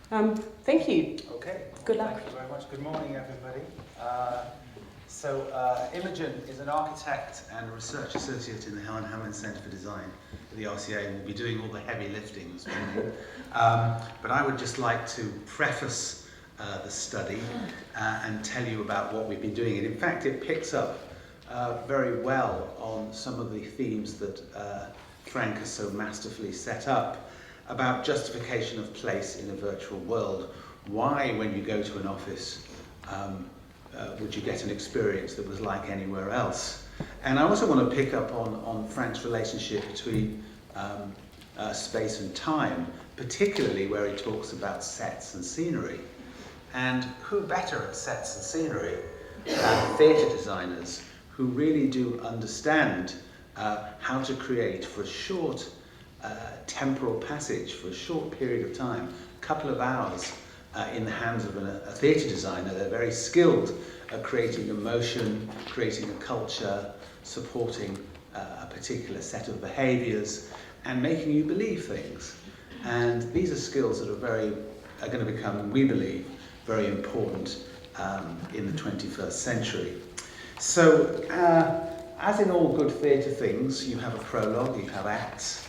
Thank you. Okay. Good luck. Thank you very much. Good morning, everybody. Imogen is an architect and a research associate in the Hamlyn Centre for Design at the RCA, and will be doing all the heavy lifting this morning. But I would just like to preface the study and tell you about what we've been doing. And in fact, it picks up very well on some of the themes that Frank has so masterfully set up about justification of place in a virtual world. Why, when you go to an office, would you get an experience that was like anywhere else? And I also want to pick up on Frank's relationship between space and time, particularly where he talks about sets and scenery. And who better at sets and scenery than theatre designers who really do understand how to create for a short temporal passage, for a short period of time, a couple of hours, in the hands of a theatre designer. They're very skilled at creating emotion, creating a culture, supporting a particular set of behaviours, and making you believe things. And these are skills that are going to become, we believe, very important in the 21st century. So, as in all good theatre things, you have a prologue, you have acts.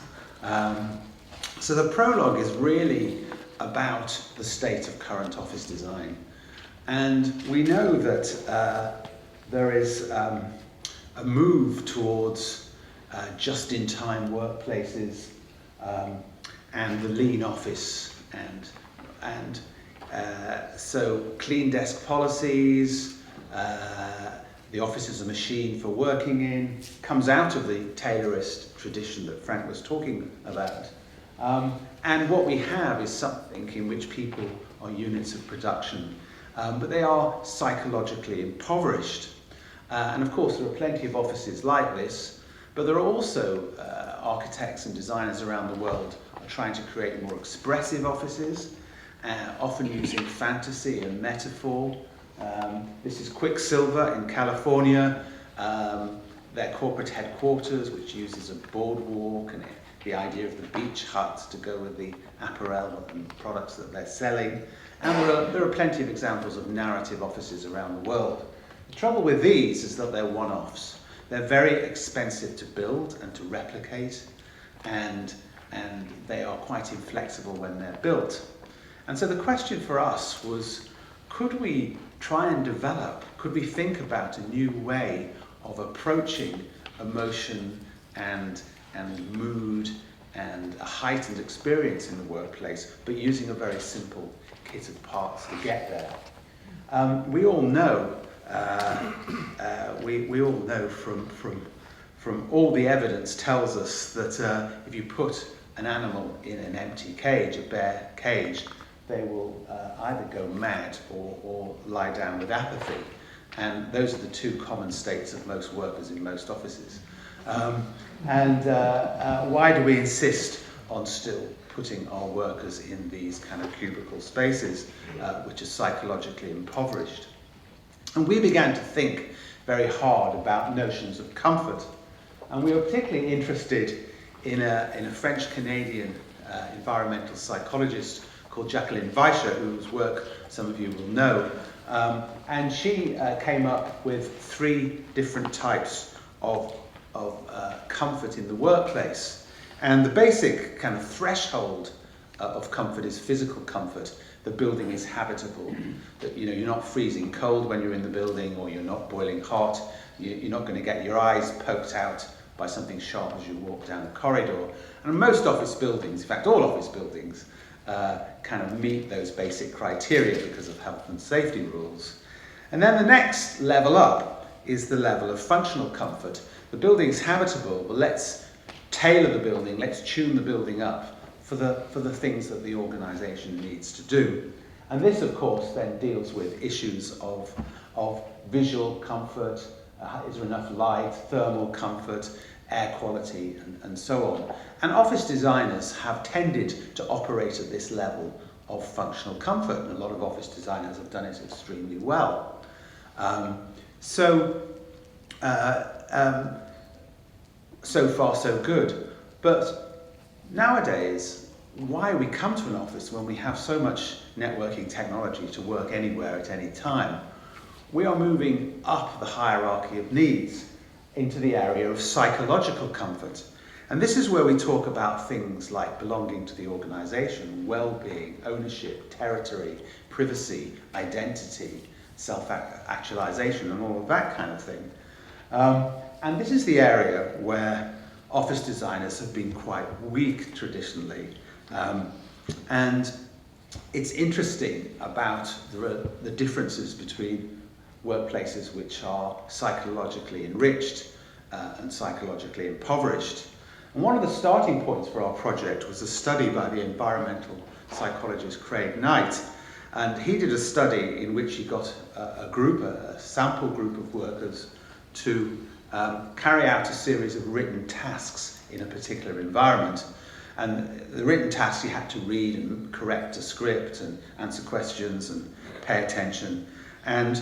So the prologue is really about the state of current office design. And we know that there is a move towards just-in-time workplaces and the lean office, and so clean desk policies, the office is a machine for working in, comes out of the Taylorist tradition that Frank was talking about. And what we have is something in which people are units of production, but they are psychologically impoverished. And of course there are plenty of offices like this, but there are also architects and designers around the world are trying to create more expressive offices, often using fantasy and metaphor. This is Quicksilver in California, their corporate headquarters, which uses a boardwalk and the idea of the beach hut to go with the apparel and products that they're selling. And there are plenty of examples of narrative offices around the world. The trouble with these is that they're one-offs. They're very expensive to build and to replicate, and they are quite inflexible when they're built. And so the question for us was, could we try and develop, could we think about a new way of approaching emotion and mood and a heightened experience in the workplace, but using a very simple kit of parts to get there? We all know, we all know from all the evidence tells us that if you put an animal in an empty cage, a bare cage, they will either go mad or lie down with apathy. And those are the two common states of most workers in most offices. Why do we insist on still putting our workers in these kind of cubicle spaces, which are psychologically impoverished? And we began to think very hard about notions of comfort. And we were particularly interested in a French-Canadian environmental psychologist called Jacqueline Weischer, whose work some of you will know. And she came up with 3 different types of comfort in the workplace. And the basic kind of threshold of comfort is physical comfort. The building is habitable, that you're not freezing cold when you're in the building, or you're not boiling hot, you're not going to get your eyes poked out by something sharp as you walk down the corridor. And most office buildings, in fact all office buildings, kind of meet those basic criteria because of health and safety rules. And then the next level up is the level of functional comfort. The building's habitable, but let's tailor the building, let's tune the building up for the things that the organisation needs to do. And this, of course, then deals with issues of visual comfort, is there enough light, thermal comfort, air quality, and so on. And office designers have tended to operate at this level of functional comfort, and a lot of office designers have done it extremely well. So far so good. But nowadays why we come to an office when we have so much networking technology to work anywhere at any time. We are moving up the hierarchy of needs into the area of psychological comfort. And this is where we talk about things like belonging to the organisation, well-being, ownership, territory, privacy, identity, self-actualisation, and all of that kind of thing. And this is the area where office designers have been quite weak traditionally. And it's interesting about the differences between workplaces which are psychologically enriched and psychologically impoverished. And one of the starting points for our project was a study by the environmental psychologist Craig Knight. And he did a study in which he got a sample group of workers to carry out a series of written tasks in a particular environment. And the written tasks, you had to read and correct a script and answer questions and pay attention. And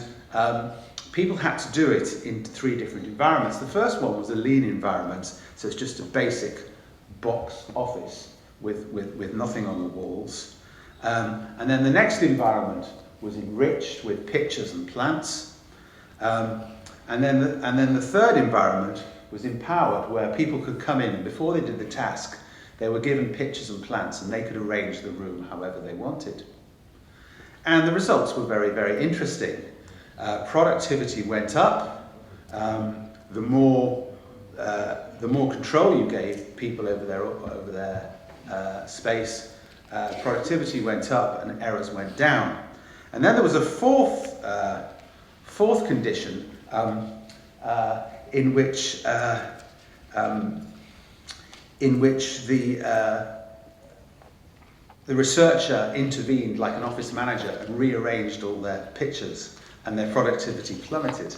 people had to do it in 3 different environments. The first one was a lean environment, so it's just a basic box office with nothing on the walls. And then the next environment was enriched with pictures and plants. And then the third environment was empowered, where people could come in and before they did the task, they were given pictures and plants and they could arrange the room however they wanted. And the results were very, very interesting. Productivity went up. The more control you gave people over their space, productivity went up and errors went down. And then there was a fourth condition in which the researcher intervened like an office manager and rearranged all their pictures, and their productivity plummeted.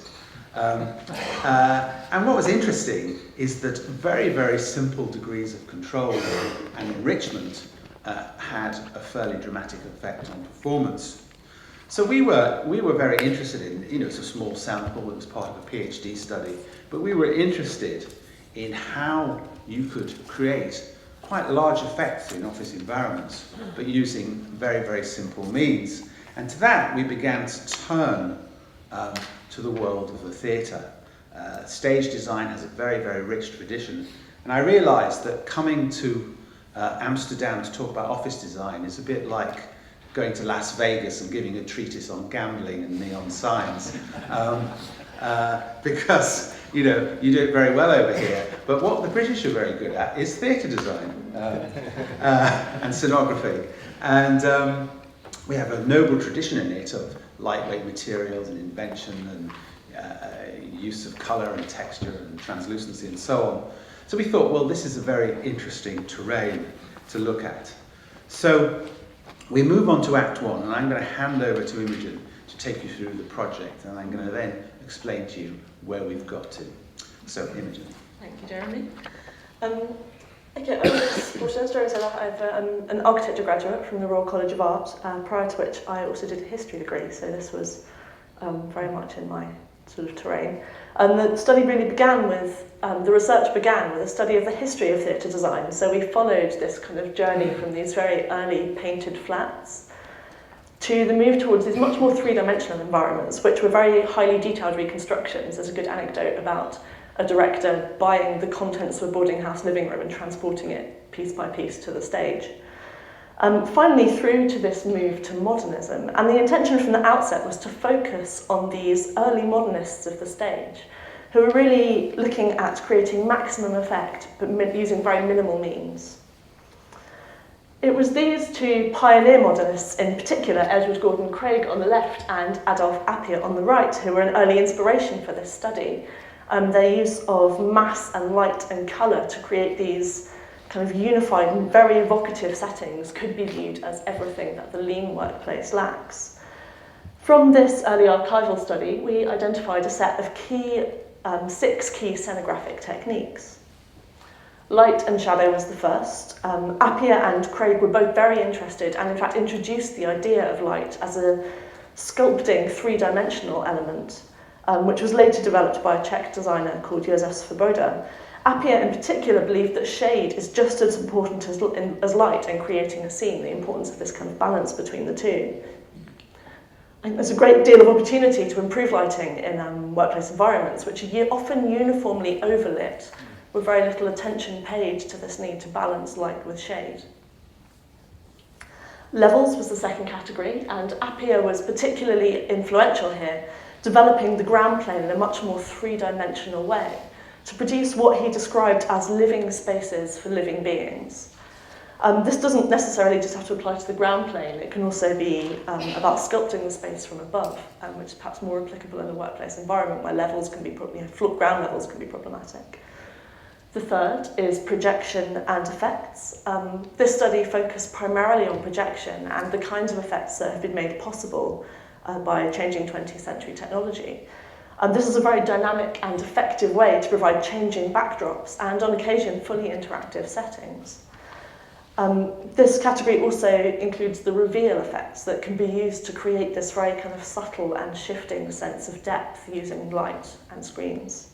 And what was interesting is that very, very simple degrees of control and enrichment had a fairly dramatic effect on performance. So we were very interested in, it's a small sample, it was part of a PhD study, but we were interested in how you could create quite large effects in office environments, but using very, very simple means. And to that, we began to turn to the world of the theatre. Stage design has a very, very rich tradition. And I realised that coming to Amsterdam to talk about office design is a bit like going to Las Vegas and giving a treatise on gambling and neon signs. Because, you do it very well over here. But what the British are very good at is theatre design and scenography. And we have a noble tradition in it of lightweight materials and invention and use of colour and texture and translucency and so on. So we thought, well, this is a very interesting terrain to look at. So we move on to Act 1, and I'm going to hand over to Imogen to take you through the project, and I'm going to then explain to you where we've got to. So, Imogen. Thank you, Jeremy. Okay, as Jeremy said, I'm an architecture graduate from the Royal College of Art, prior to which I also did a history degree, so this was very much in my sort of terrain. And the study really began with, the research began with a study of the history of theatre design. So we followed this kind of journey from these very early painted flats to the move towards these much more three-dimensional environments, which were very highly detailed reconstructions. There's a good anecdote about a director buying the contents of a boarding house living room and transporting it piece by piece to the stage. Finally, through to this move to modernism, and the intention from the outset was to focus on these early modernists of the stage, who were really looking at creating maximum effect, but using very minimal means. It was these two pioneer modernists, in particular, Edward Gordon Craig on the left and Adolf Appia on the right, who were an early inspiration for this study. Their use of mass and light and colour to create these kind of unified and very evocative settings could be viewed as everything that the lean workplace lacks. From this early archival study, we identified a set of 6 key scenographic techniques. Light and shadow was the first. Appia and Craig were both very interested and in fact introduced the idea of light as a sculpting three-dimensional element, which was later developed by a Czech designer called Josef Svoboda. Appia in particular believed that shade is just as important as light in creating a scene, the importance of this kind of balance between the two. And there's a great deal of opportunity to improve lighting in workplace environments, which are often uniformly overlit, with very little attention paid to this need to balance light with shade. Levels was the second category, and Appia was particularly influential here, developing the ground plane in a much more three-dimensional way to produce what he described as living spaces for living beings. This doesn't necessarily just have to apply to the ground plane. It can also be about sculpting the space from above, which is perhaps more applicable in a workplace environment where levels can be, ground levels can be problematic. The third is projection and effects. This study focused primarily on projection and the kinds of effects that have been made possible by changing 20th century technology. This is a very dynamic and effective way to provide changing backdrops and, on occasion, fully interactive settings. This category also includes the reveal effects that can be used to create this very kind of subtle and shifting sense of depth using light and screens.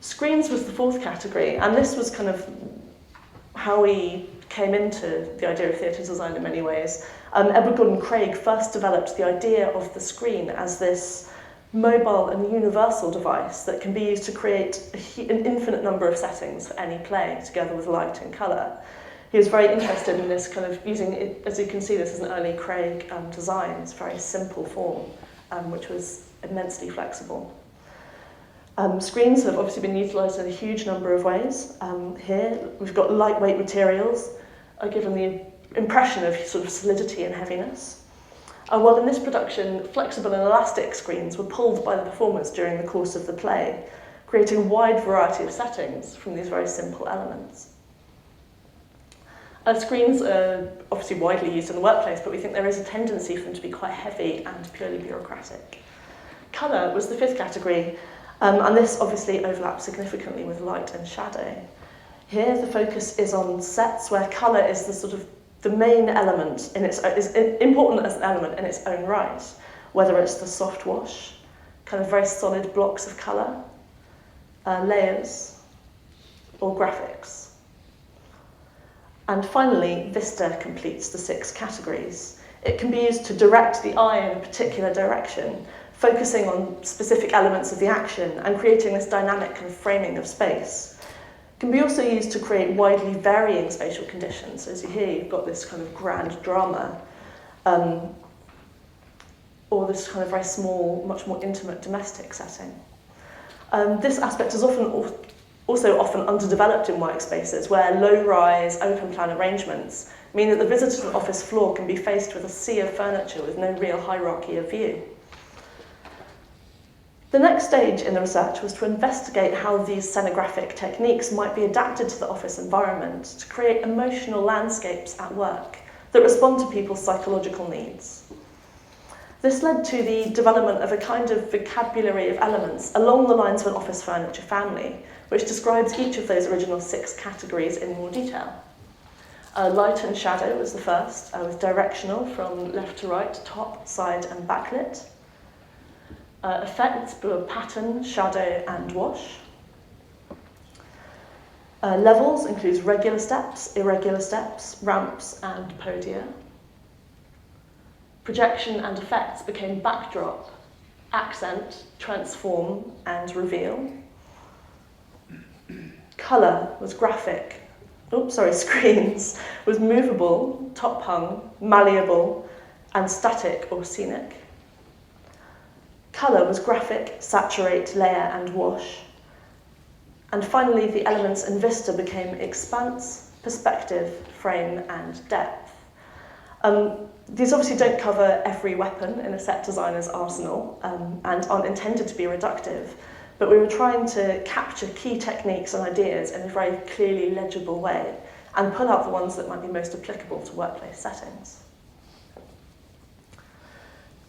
Screens was the fourth category, and this was kind of how we came into the idea of theatre design in many ways. Edward Gordon Craig first developed the idea of the screen as this mobile and universal device that can be used to create an infinite number of settings for any play, together with light and colour. He was very interested in this kind of using it, as you can see, this is an early Craig design. It's a very simple form, which was immensely flexible. Screens have obviously been utilised in a huge number of ways. Here we've got lightweight materials, given the impression of sort of solidity and heaviness. While in this production, flexible and elastic screens were pulled by the performers during the course of the play, creating a wide variety of settings from these very simple elements. Screens are obviously widely used in the workplace, but we think there is a tendency for them to be quite heavy and purely bureaucratic. Colour was the fifth category, and this obviously overlaps significantly with light and shadow. Here the focus is on sets where colour is the sort of the main element is important as an element in its own right, whether it's the soft wash, kind of very solid blocks of colour, layers, or graphics. And finally, vista completes the six categories. It can be used to direct the eye in a particular direction, focusing on specific elements of the action and creating this dynamic kind of framing of space. Can be also used to create widely varying spatial conditions. As you hear, you've got this kind of grand drama, or this kind of very small, much more intimate domestic setting. This aspect is also often underdeveloped in workspaces where low-rise, open-plan arrangements mean that the visitor's office floor can be faced with a sea of furniture with no real hierarchy of view. The next stage in the research was to investigate how these scenographic techniques might be adapted to the office environment to create emotional landscapes at work that respond to people's psychological needs. This led to the development of a kind of vocabulary of elements along the lines of an office furniture family, which describes each of those original six categories in more detail. Light and shadow was the first, with directional from left to right, top, side and backlit. Effects were pattern, shadow and wash. Levels includes regular steps, irregular steps, ramps and podia. Projection and effects became backdrop, accent, transform and reveal. Colour was screens was movable, top hung, malleable and static or scenic. Colour was graphic, saturate, layer and wash. And finally, the elements in vista became expanse, perspective, frame and depth. These obviously don't cover every weapon in a set designer's arsenal and aren't intended to be reductive, but we were trying to capture key techniques and ideas in a very clearly legible way and pull out the ones that might be most applicable to workplace settings.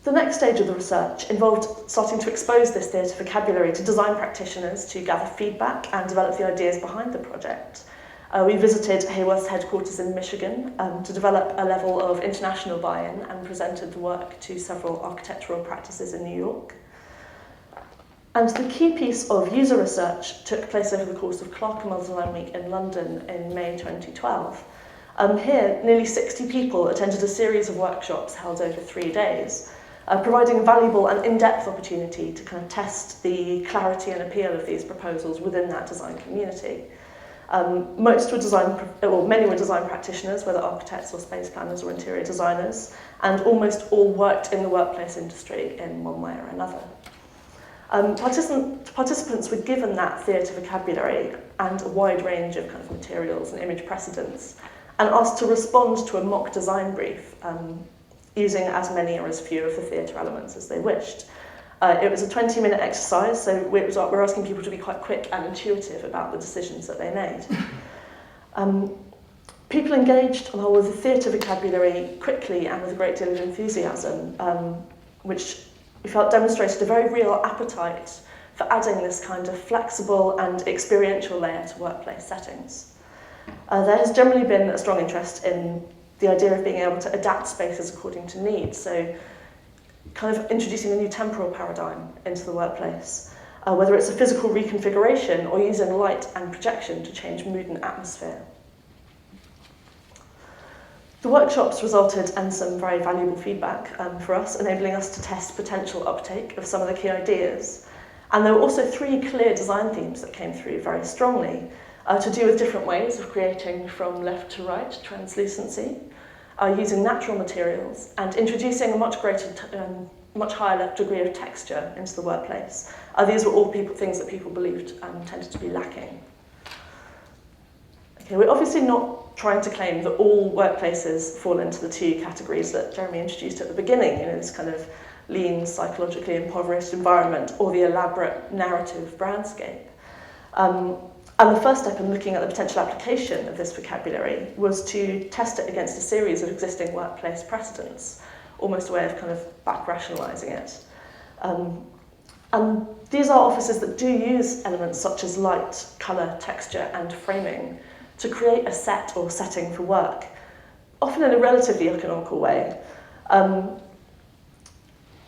The next stage of the research involved starting to expose this theatre vocabulary to design practitioners to gather feedback and develop the ideas behind the project. We visited Hayworth's headquarters in Michigan to develop a level of international buy-in and presented the work to several architectural practices in New York. And the key piece of user research took place over the course of Clerkenwell Design Week in London in May 2012. Here, nearly 60 people attended a series of workshops held over 3 days, providing a valuable and in-depth opportunity to kind of test the clarity and appeal of these proposals within that design community. Many were design practitioners, whether architects or space planners or interior designers, and almost all worked in the workplace industry in one way or another. Participants were given that theatre vocabulary and a wide range of kind of materials and image precedents, and asked to respond to a mock design brief using as many or as few of the theatre elements as they wished. It was a 20-minute exercise, so we're asking people to be quite quick and intuitive about the decisions that they made. People engaged on the whole with the theatre vocabulary quickly and with a great deal of enthusiasm, which we felt demonstrated a very real appetite for adding this kind of flexible and experiential layer to workplace settings. There has generally been a strong interest in the idea of being able to adapt spaces according to needs, so kind of introducing a new temporal paradigm into the workplace, whether it's a physical reconfiguration or using light and projection to change mood and atmosphere. The workshops resulted in some very valuable feedback for us, enabling us to test potential uptake of some of the key ideas. And there were also 3 clear design themes that came through very strongly, to do with different ways of creating from left to right translucency, using natural materials, and introducing a much higher degree of texture into the workplace. These were all things that people believed tended to be lacking. Okay, we're obviously not trying to claim that all workplaces fall into the 2 categories that Jeremy introduced at the beginning, this kind of lean, psychologically impoverished environment, or the elaborate narrative brandscape. And the first step in looking at the potential application of this vocabulary was to test it against a series of existing workplace precedents, almost a way of kind of back-rationalising it. And these are offices that do use elements such as light, colour, texture and framing to create a set or setting for work, often in a relatively economical way.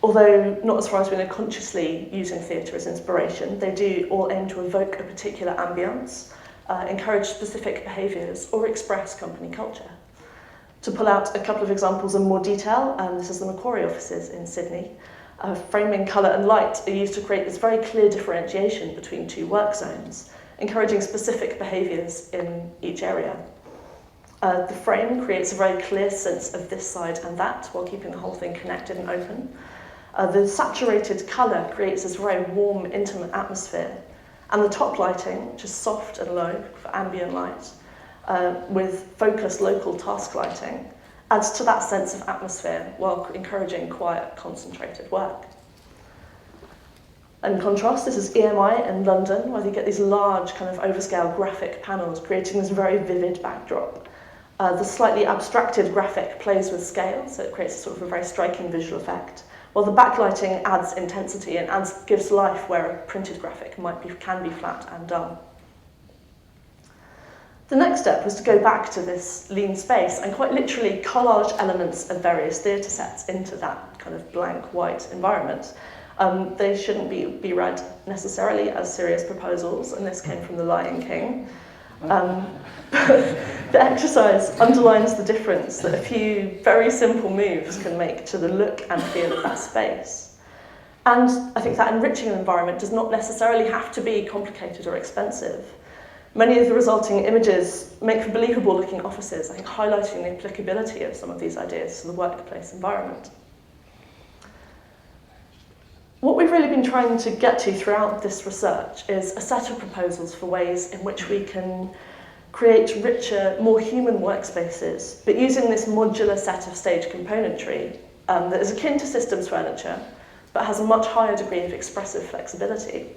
Although not as far as we know consciously using theatre as inspiration, they do all aim to evoke a particular ambience, encourage specific behaviours, or express company culture. To pull out a couple of examples in more detail, this is the Macquarie offices in Sydney. Framing, colour and light are used to create this very clear differentiation between 2 work zones, encouraging specific behaviours in each area. The frame creates a very clear sense of this side and that, while keeping the whole thing connected and open. The saturated colour creates this very warm, intimate atmosphere. And the top lighting, which is soft and low for ambient light, with focused local task lighting, adds to that sense of atmosphere while encouraging quiet, concentrated work. In contrast, this is EMI in London, where you get these large kind of overscale graphic panels creating this very vivid backdrop. The slightly abstracted graphic plays with scale, so it creates sort of a very striking visual effect, while the backlighting adds intensity and gives life where a printed graphic can be flat and dull. The next step was to go back to this lean space and quite literally collage elements of various theatre sets into that kind of blank white environment. They shouldn't be read necessarily as serious proposals, and this came from The Lion King. The exercise underlines the difference that a few very simple moves can make to the look and feel of that space. And I think that enriching an environment does not necessarily have to be complicated or expensive. Many of the resulting images make for believable looking offices, I think highlighting the applicability of some of these ideas to the workplace environment. What we've really been trying to get to throughout this research is a set of proposals for ways in which we can create richer, more human workspaces, but using this modular set of stage componentry that is akin to systems furniture, but has a much higher degree of expressive flexibility.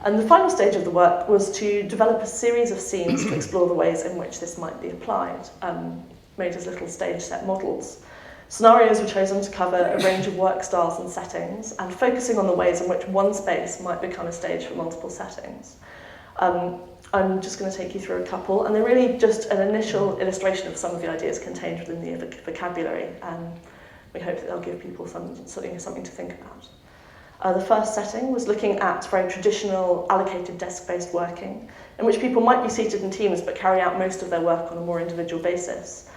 And the final stage of the work was to develop a series of scenes to explore the ways in which this might be applied, made as little stage set models. Scenarios were chosen to cover a range of work styles and settings, and focusing on the ways in which one space might become a stage for multiple settings. I'm just going to take you through a couple, and they're really just an initial illustration of some of the ideas contained within the vocabulary, and we hope that they'll give people something to think about. The first setting was looking at very traditional allocated desk-based working, in which people might be seated in teams but carry out most of their work on a more individual basis.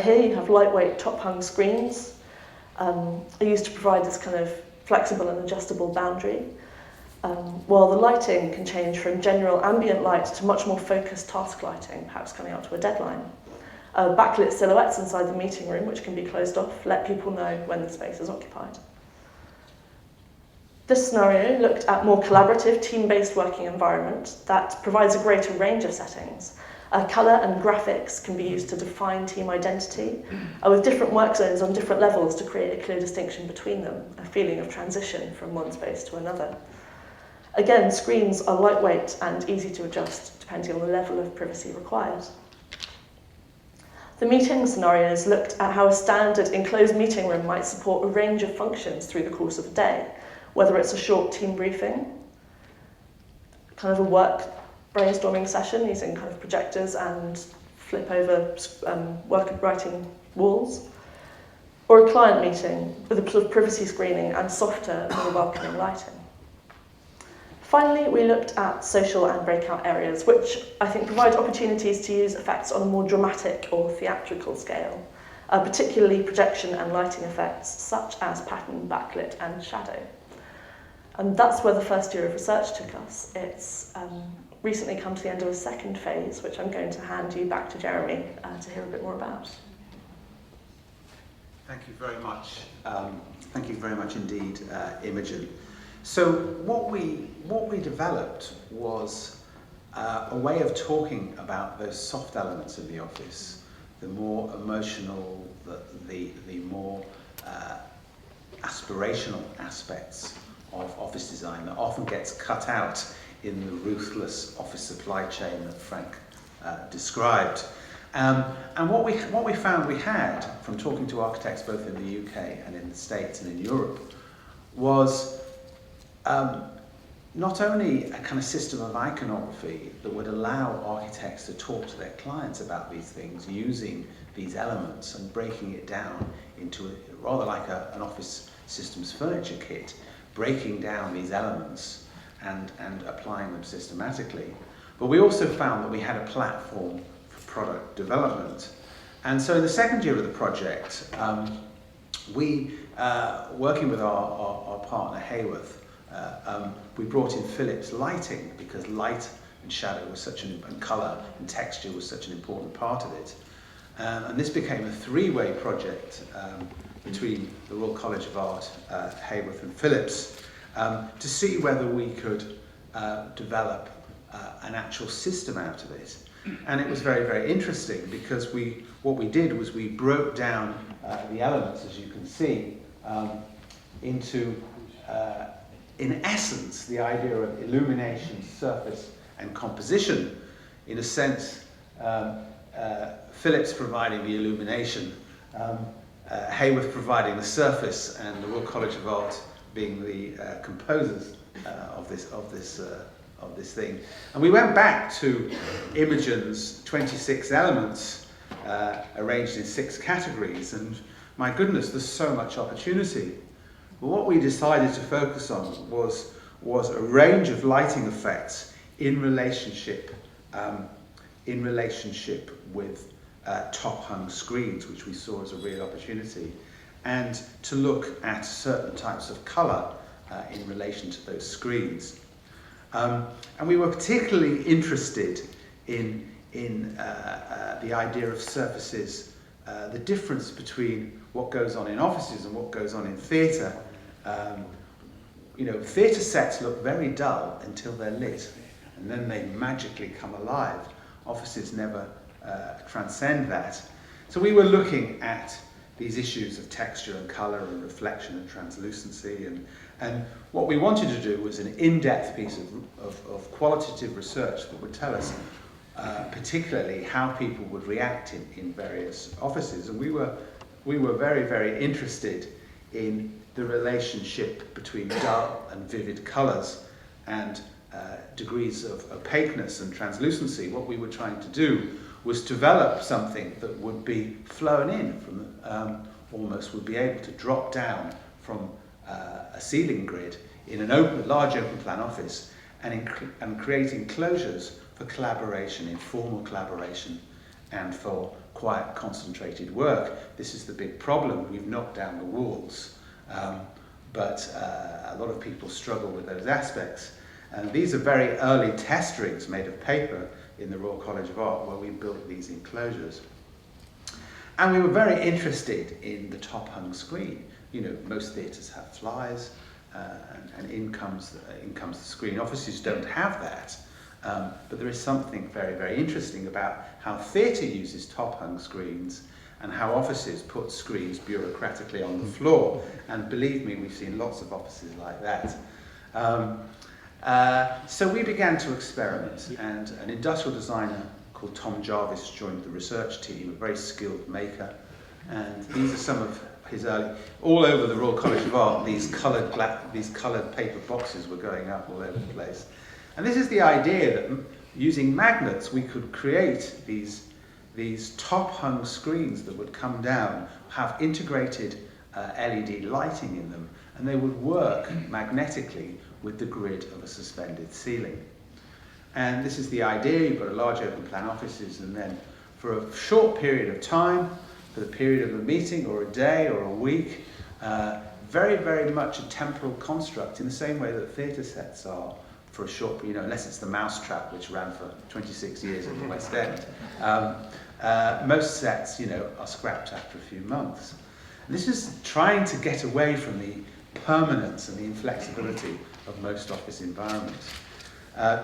Here you have lightweight top-hung screens, are used to provide this kind of flexible and adjustable boundary, while the lighting can change from general ambient light to much more focused task lighting, perhaps coming up to a deadline. Backlit silhouettes inside the meeting room, which can be closed off, let people know when the space is occupied. This scenario looked at more collaborative, team-based working environment that provides a greater range of settings. Colour and graphics can be used to define team identity, with different work zones on different levels to create a clear distinction between them, a feeling of transition from one space to another. Again, screens are lightweight and easy to adjust depending on the level of privacy required. The meeting scenarios looked at how a standard enclosed meeting room might support a range of functions through the course of a day, whether it's a short team briefing, kind of a work brainstorming session using kind of projectors and flip over work writing walls, or a client meeting with a sort of privacy screening and softer, more welcoming lighting. Finally, we looked at social and breakout areas, which I think provide opportunities to use effects on a more dramatic or theatrical scale, particularly projection and lighting effects, such as pattern, backlit, and shadow. And that's where the first year of research took us. It's recently come to the end of a second phase, which I'm going to hand you back to Jeremy to hear a bit more about. Thank you very much. Thank you very much indeed, Imogen. So what we developed was a way of talking about those soft elements of the office, the more emotional, the more aspirational aspects of office design that often gets cut out in the ruthless office supply chain that Frank described. And what we found we had from talking to architects both in the UK and in the States and in Europe was not only a kind of system of iconography that would allow architects to talk to their clients about these things using these elements and breaking it down into rather like an office systems furniture kit, breaking down these elements and applying them systematically. But we also found that we had a platform for product development. And so in the second year of the project, we, working with our partner Hayworth, we brought in Philips lighting because light and shadow was and colour and texture was such an important part of it. And this became a three-way project between the Royal College of Art, Hayworth and Philips to see whether we could develop an actual system out of it. And it was very, very interesting because what we did was we broke down the elements, as you can see, into in essence, the idea of illumination, surface, and composition. In a sense, Philips providing the illumination, Hayworth providing the surface, and the Royal College of Art being the composers of this thing. And we went back to Imogen's 26 elements arranged in 6 categories, and my goodness, there's so much opportunity. But what we decided to focus on was a range of lighting effects in relationship with top-hung screens, which we saw as a real opportunity, and to look at certain types of colour in relation to those screens. And we were particularly interested in the idea of surfaces, the difference between what goes on in offices and what goes on in theatre. Theatre sets look very dull until they're lit, and then they magically come alive. Offices never transcend that. So we were looking at these issues of texture and colour and reflection and translucency, and what we wanted to do was an in-depth piece of qualitative research that would tell us particularly how people would react in various offices. And we were very, very interested in the relationship between dull and vivid colours and degrees of opaqueness and translucency. What we were trying to do was develop something that would be flown in from, almost would be able to drop down from a ceiling grid in an large open plan office and create enclosures for collaboration, informal collaboration, and for quiet, concentrated work. This is the big problem. We've knocked down the walls, but a lot of people struggle with those aspects. And these are very early test rigs made of paper in the Royal College of Art where we built these enclosures. And we were very interested in the top-hung screen. You know, most theatres have flyers, and in comes the screen. Offices don't have that, but there is something very, very interesting about how theatre uses top-hung screens and how offices put screens bureaucratically on the floor. And believe me, we've seen lots of offices like that. So we began to experiment, and an industrial designer called Tom Jarvis joined the research team, a very skilled maker. And these are some of his early, all over the Royal College of Art, these coloured paper boxes were going up all over the place. And this is the idea that using magnets we could create these top-hung screens that would come down, have integrated LED lighting in them, and they would work magnetically with the grid of a suspended ceiling. And this is the idea. You've got a large open plan offices, and then for a short period of time, for the period of a meeting or a day or a week, very, very much a temporal construct in the same way that theatre sets are for a short, unless it's the Mousetrap, which ran for 26 years in the West End. Most sets, are scrapped after a few months. And this is trying to get away from the permanence and the inflexibility of most office environments.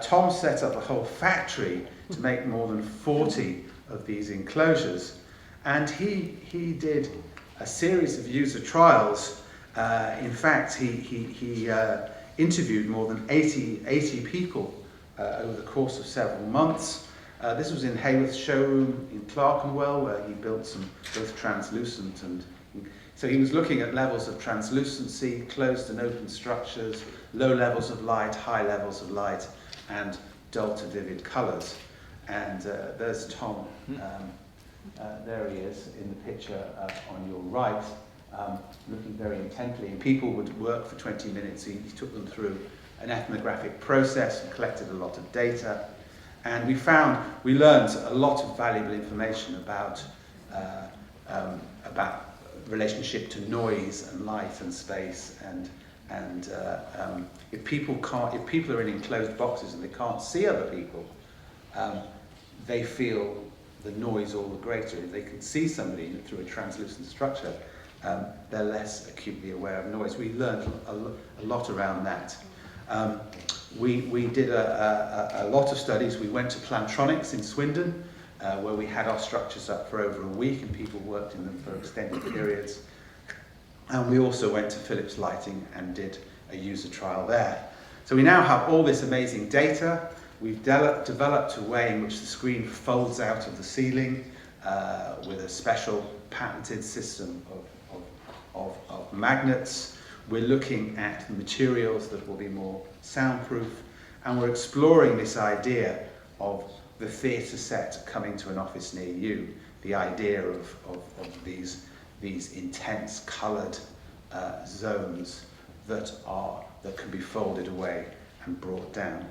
Tom set up a whole factory to make more than 40 of these enclosures, and he did a series of user trials. In fact, he interviewed more than 80 people over the course of several months. This was in Haworth's showroom in Clerkenwell, where he built some both translucent and... So he was looking at levels of translucency, closed and open structures, low levels of light, high levels of light, and dull to vivid colours. And there's Tom. There he is in the picture on your right, looking very intently. And people would work for 20 minutes. He took them through an ethnographic process and collected a lot of data. And we learned a lot of valuable information about relationship to noise and light and space, and if people are in enclosed boxes and they can't see other people, they feel the noise all the greater. If they can see somebody through a translucent structure, they're less acutely aware of noise. We learned a lot around that. We did a lot of studies. We went to Plantronics in Swindon, where we had our structures up for over a week and people worked in them for extended periods. And we also went to Philips Lighting and did a user trial there. So we now have all this amazing data. We've developed a way in which the screen folds out of the ceiling with a special patented system of magnets. We're looking at materials that will be more soundproof, and we're exploring this idea of the theatre set coming to an office near you, the idea of these intense coloured zones that can be folded away and brought down.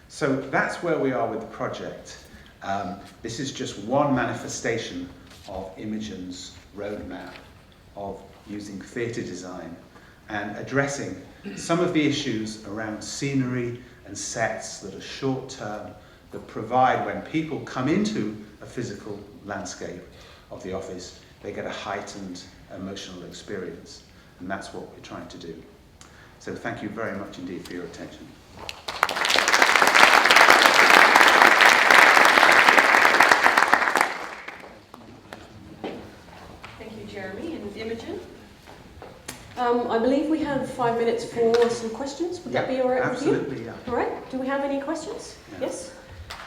So that's where we are with the project. This is just one manifestation of Imogen's roadmap of using theatre design and addressing some of the issues around scenery and sets that are short-term, that provide, when people come into a physical landscape of the office, they get a heightened emotional experience. And that's what we're trying to do. So thank you very much indeed for your attention. Thank you, Jeremy and Imogen. I believe we have 5 minutes for some questions. Would that be all right with you? Absolutely, yeah. All right. Do we have any questions? Yeah. Yes.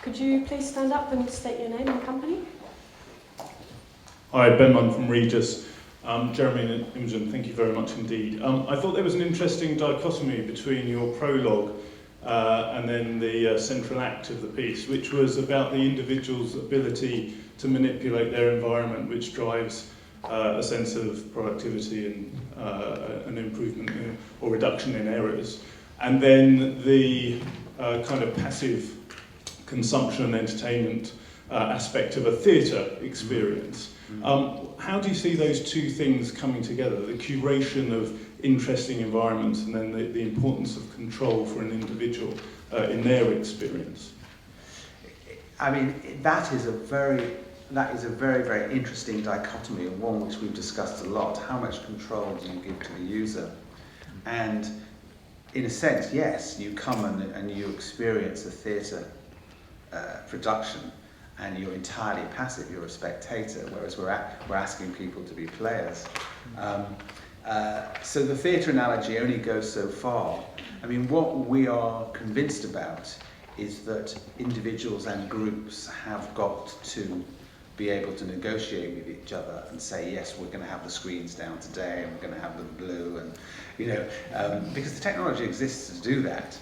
Could you please stand up and state your name and company? Hi, Ben Munn from Regis. Jeremy and Imogen, thank you very much indeed. I thought there was an interesting dichotomy between your prologue and then the central act of the piece, which was about the individual's ability to manipulate their environment, which drives a sense of productivity and an improvement or reduction in errors. And then the kind of passive consumption and entertainment aspect of a theatre experience. How do you see those two things coming together, the curation of interesting environments and then the importance of control for an individual in their experience? I mean, that is a very, very interesting dichotomy, and one which we've discussed a lot. How much control do you give to the user? And in a sense, yes, you come and you experience a theatre production, and you're entirely passive, you're a spectator, whereas we're asking people to be players. So the theatre analogy only goes so far. I mean, what we are convinced about is that individuals and groups have got to be able to negotiate with each other and say, yes, we're going to have the screens down today, and we're going to have them blue, and because the technology exists to do that.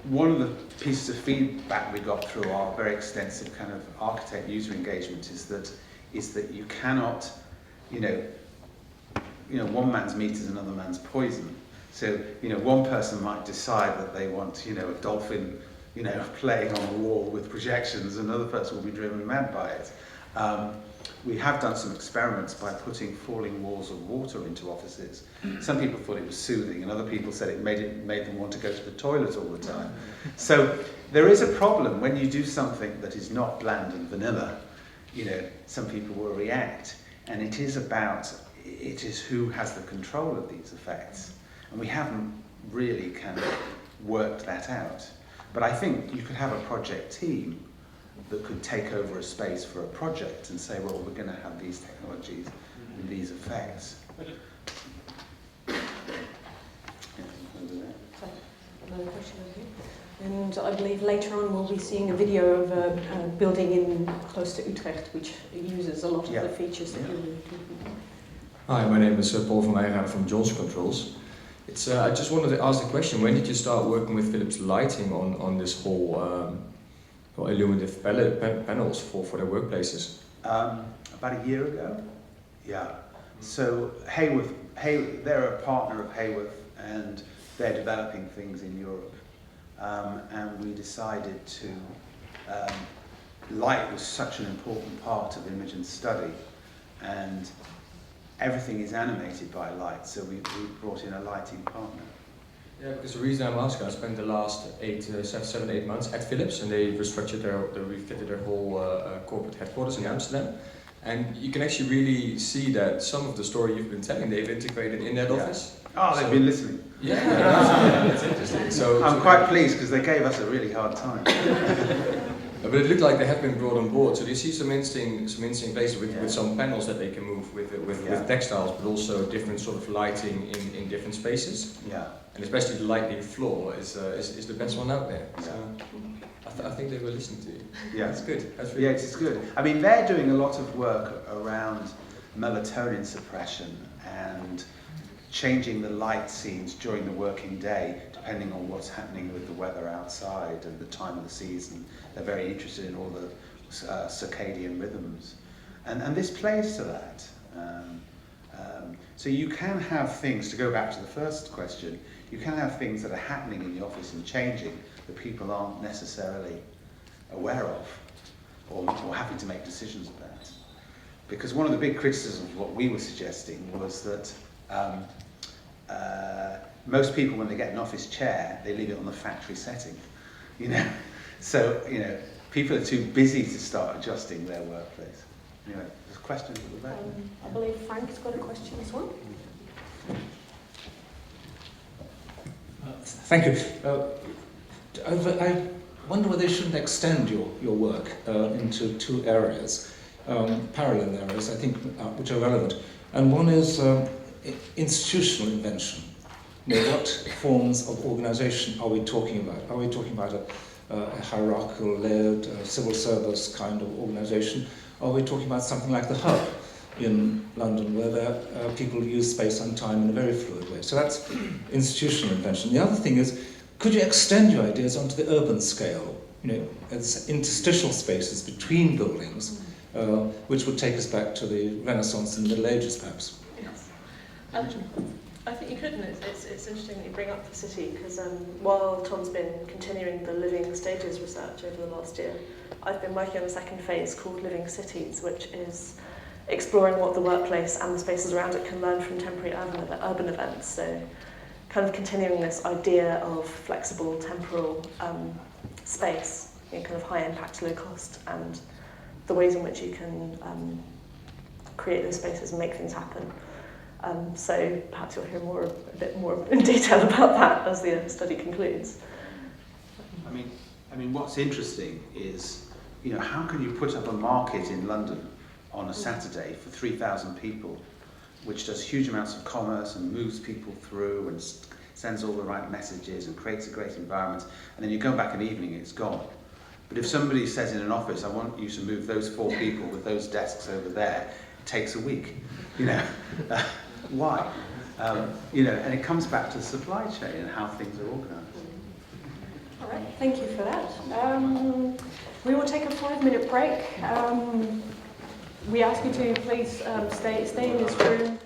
One of the pieces of feedback we got through our very extensive kind of architect user engagement is that you cannot, one man's meat is another man's poison. So, one person might decide that they want, a dolphin, playing on a wall with projections, another person will be driven mad by it. We have done some experiments by putting falling walls of water into offices. Some people thought it was soothing, and other people said it made them want to go to the toilet all the time. So there is a problem when you do something that is not bland and vanilla. Some people will react, and it is who has the control of these effects. And we haven't really kind of worked that out. But I think you could have a project team that could take over a space for a project and say, well, we're going to have these technologies and these effects. Another question over here. And I believe later on we'll be seeing a video of a building in close to Utrecht, which uses a lot of the features that you're doing. Hi, my name is Paul van Meijeren from Johnson Controls. I just wanted to ask the question, when did you start working with Philips Lighting on this whole illuminative panels for their workplaces? About a year ago. Yeah. So Hayworth, they're a partner of Hayworth, and they're developing things in Europe. And we decided to, light was such an important part of Imogen's study, and everything is animated by light, so we brought in a lighting partner. Yeah, because the reason I'm asking, I spent the last 7, 8 months at Philips, and they refitted their whole corporate headquarters in Amsterdam. And you can actually really see that some of the story you've been telling, they've integrated in that office. Oh, they've been listening. Yeah, that's interesting. So I'm quite pleased because they gave us a really hard time. But it looked like they have been brought on board. So do you see some interesting places with some panels that they can move with textiles, but also different sort of lighting in different spaces. Yeah. And especially the lighting floor is the best one out there. So I think they were listening to you. Yeah, it's good. That's really it's good. I mean, they're doing a lot of work around melatonin suppression and changing the light scenes during the working day, depending on what's happening with the weather outside and the time of the season. They're very interested in all the circadian rhythms. And this plays to that. So you can have things, to go back to the first question, you can have things that are happening in the office and changing that people aren't necessarily aware of or having to make decisions about. Because one of the big criticisms of what we were suggesting was that most people, when they get an office chair, they leave it on the factory setting, So, people are too busy to start adjusting their workplace. Anyway, there's questions at the back. I believe Frank's got a question as well. Thank you. I wonder whether you shouldn't extend your work into two areas, parallel areas, I think, which are relevant. And one is institutional invention. What forms of organisation are we talking about? Are we talking about a hierarchical-led civil service kind of organisation? Or are we talking about something like the Hub in London, where people use space and time in a very fluid way? So that's institutional invention. The other thing is, could you extend your ideas onto the urban scale? As interstitial spaces between buildings, which would take us back to the Renaissance and the Middle Ages, perhaps. Yes. I think you could, and it's interesting that you bring up the city, because while Tom's been continuing the living stages research over the last year, I've been working on a second phase called Living Cities, which is exploring what the workplace and the spaces around it can learn from temporary urban events. So kind of continuing this idea of flexible temporal space, kind of high impact, low cost, and the ways in which you can create those spaces and make things happen. So perhaps you'll hear a bit more in detail about that as the study concludes. I mean, what's interesting is, how can you put up a market in London on a Saturday for 3,000 people, which does huge amounts of commerce and moves people through and sends all the right messages and creates a great environment, and then you go back in the evening, it's gone. But if somebody says in an office, I want you to move those 4 people with those desks over there, it takes a week. Why? And it comes back to the supply chain and how things are organised. All right, thank you for that. We will take a 5-minute break. We ask you to please stay in this room.